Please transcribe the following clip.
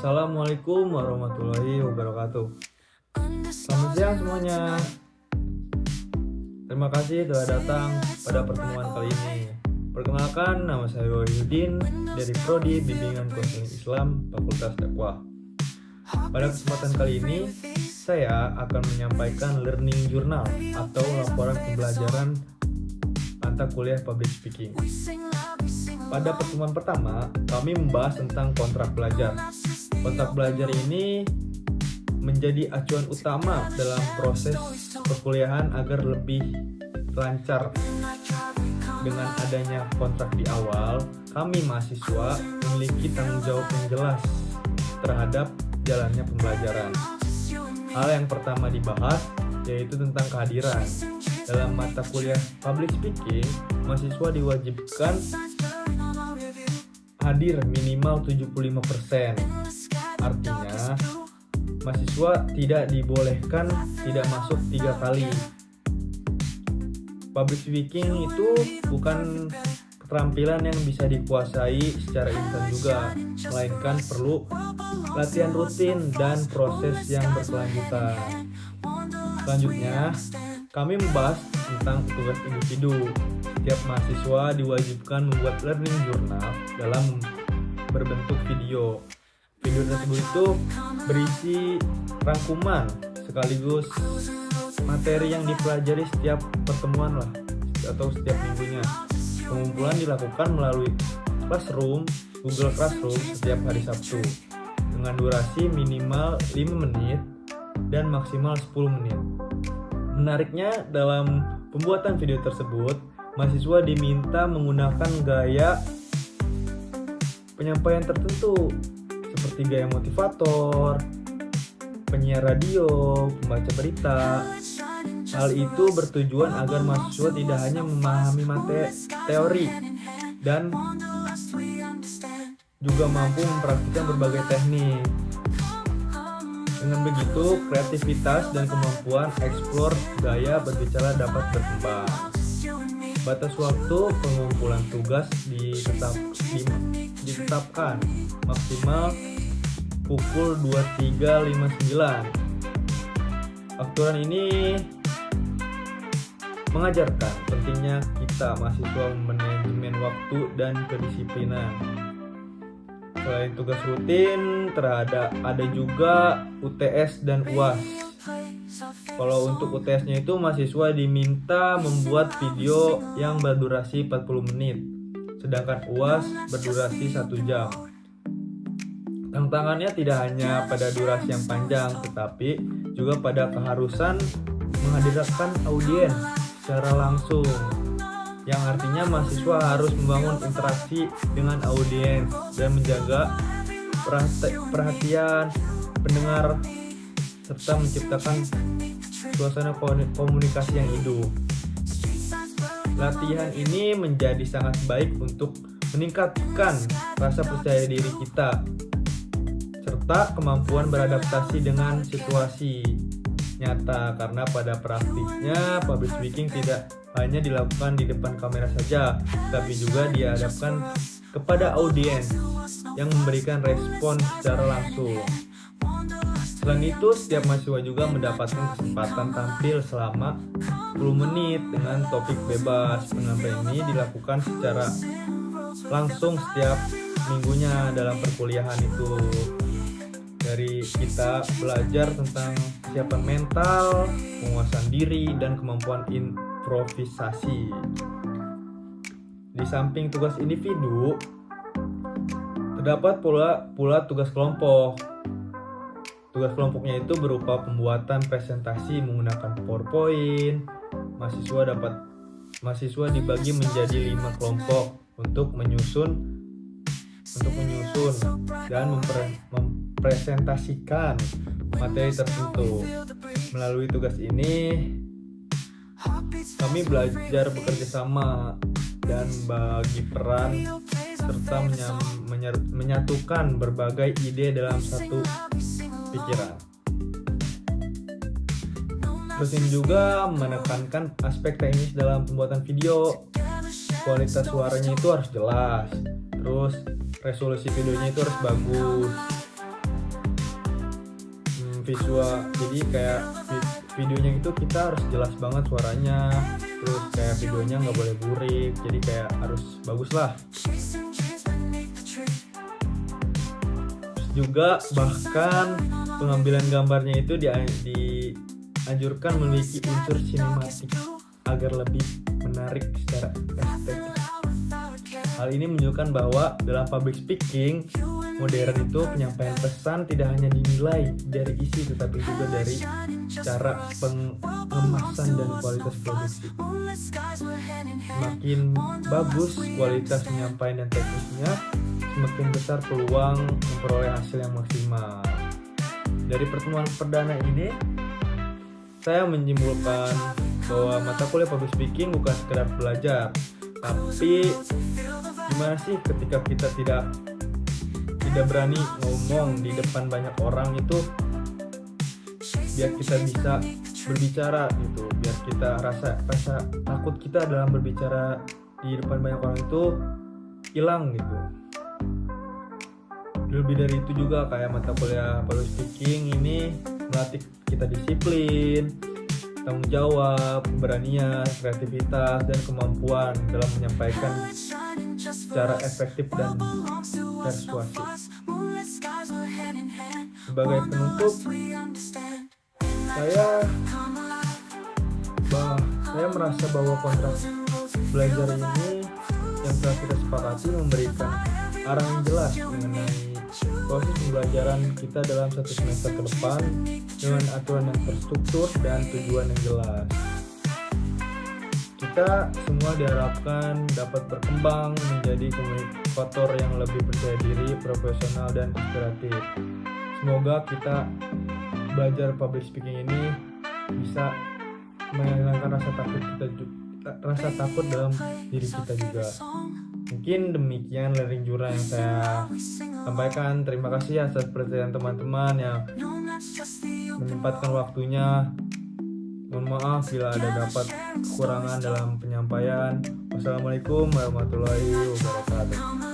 Assalamualaikum warahmatullahi wabarakatuh. Selamat siang semuanya. Terima kasih telah datang pada pertemuan kali ini. Perkenalkan, nama saya Wahyudin dari Prodi Bimbingan Konseling Islam Fakultas Dakwah. Pada kesempatan kali ini, saya akan menyampaikan learning journal atau laporan pembelajaran mata kuliah public speaking. Pada pertemuan pertama, kami membahas tentang kontrak belajar. Kontrak belajar ini menjadi acuan utama dalam proses perkuliahan agar lebih lancar. Dengan adanya kontrak di awal, kami mahasiswa memiliki tanggung jawab yang jelas terhadap jalannya pembelajaran. Hal yang pertama dibahas yaitu tentang kehadiran. Dalam mata kuliah public speaking, mahasiswa diwajibkan hadir minimal 75%. Artinya, mahasiswa tidak dibolehkan tidak masuk 3 kali. Public speaking itu bukan keterampilan yang bisa dikuasai secara instan juga, melainkan perlu latihan rutin dan proses yang berkelanjutan. Selanjutnya, kami membahas tentang tugas individu. Setiap mahasiswa diwajibkan membuat learning journal dalam berbentuk video. Video tersebut itu berisi rangkuman sekaligus materi yang dipelajari setiap pertemuan atau setiap minggunya. Pengumpulan dilakukan melalui Google Classroom setiap hari Sabtu dengan durasi minimal 5 menit dan maksimal 10 menit. Menariknya, dalam pembuatan video tersebut, mahasiswa diminta menggunakan gaya penyampaian tertentu seperti gaya motivator, penyiar radio, pembaca berita. Hal itu bertujuan agar mahasiswa tidak hanya memahami teori dan juga mampu mempraktikkan berbagai teknik. Dengan begitu, kreativitas dan kemampuan eksplor gaya berbicara dapat berkembang. Batas waktu pengumpulan tugas ditetapkan maksimal pukul 23.59. Aturan ini mengajarkan pentingnya kita mahasiswa manajemen waktu dan kedisiplinan. Selain tugas rutin, ada juga UTS dan UAS. Kalau untuk UTS-nya itu mahasiswa diminta membuat video yang berdurasi 40 menit, sedangkan UAS berdurasi 1 jam. Tantangannya tidak hanya pada durasi yang panjang, tetapi juga pada keharusan menghadirkan audiens secara langsung, yang artinya mahasiswa harus membangun interaksi dengan audiens dan menjaga perhatian pendengar serta menciptakan suasana komunikasi yang hidup. Latihan ini menjadi sangat baik untuk meningkatkan rasa percaya diri kita serta kemampuan beradaptasi dengan situasi nyata, karena pada praktiknya public speaking tidak hanya dilakukan di depan kamera saja, tapi juga dihadapkan kepada audiens yang memberikan respon secara langsung. Selain itu, setiap mahasiswa juga mendapatkan kesempatan tampil selama 10 menit dengan topik bebas. Penyampaian ini dilakukan secara langsung setiap minggunya dalam perkuliahan itu. Dari kita belajar tentang kesiapan mental, penguasaan diri, dan kemampuan improvisasi. Di samping tugas individu, terdapat pula tugas kelompok. Tugas kelompoknya itu berupa pembuatan presentasi menggunakan PowerPoint. Mahasiswa dibagi menjadi 5 kelompok untuk menyusun dan mempresentasikan materi tertentu. Melalui tugas ini, kami belajar bekerja sama dan bagi peran serta menyatukan berbagai ide dalam satu pikiran. Dosen juga menekankan aspek teknis dalam pembuatan video. Kualitas suaranya itu harus jelas, terus resolusi videonya itu harus bagus, visual, jadi kayak videonya itu kita harus jelas banget suaranya, terus kayak videonya nggak boleh burik, jadi kayak harus bagus lah. Terus juga bahkan pengambilan gambarnya itu dianjurkan memiliki unsur sinematik agar lebih menarik secara estetik. Hal ini menunjukkan bahwa dalam public speaking modern itu penyampaian pesan tidak hanya dinilai dari isi tetapi juga dari cara pengemasan dan kualitas produksi. Semakin bagus kualitas penyampaian dan teknisnya, semakin besar peluang memperoleh hasil yang maksimal. Dari pertemuan perdana ini, saya menyimpulkan bahwa mata kuliah public speaking bukan sekedar belajar, tapi gimana sih ketika kita tidak berani ngomong di depan banyak orang itu, biar kita bisa berbicara gitu, biar kita rasa takut kita dalam berbicara di depan banyak orang itu hilang gitu. Lebih dari itu juga kayak mata kuliah public speaking ini melatih kita disiplin, tanggung jawab, keberanian, kreativitas, dan kemampuan dalam menyampaikan secara efektif dan persuasif. Sebagai penutup, saya merasa bahwa kontrak belajar ini yang telah kita sepakati memberikan arah yang jelas mengenai proses pembelajaran kita dalam satu semester ke depan dengan aturan yang terstruktur dan tujuan yang jelas. Kita semua diharapkan dapat berkembang menjadi komunikator yang lebih percaya diri, profesional, dan inspiratif. Semoga kita belajar public speaking ini bisa menghilangkan rasa takut dalam diri kita juga. Mungkin demikian learning journal yang saya sampaikan. Terima kasih atas perhatian teman-teman yang menyempatkan waktunya. Mohon maaf bila ada dapat kekurangan dalam penyampaian. Wassalamualaikum warahmatullahi wabarakatuh.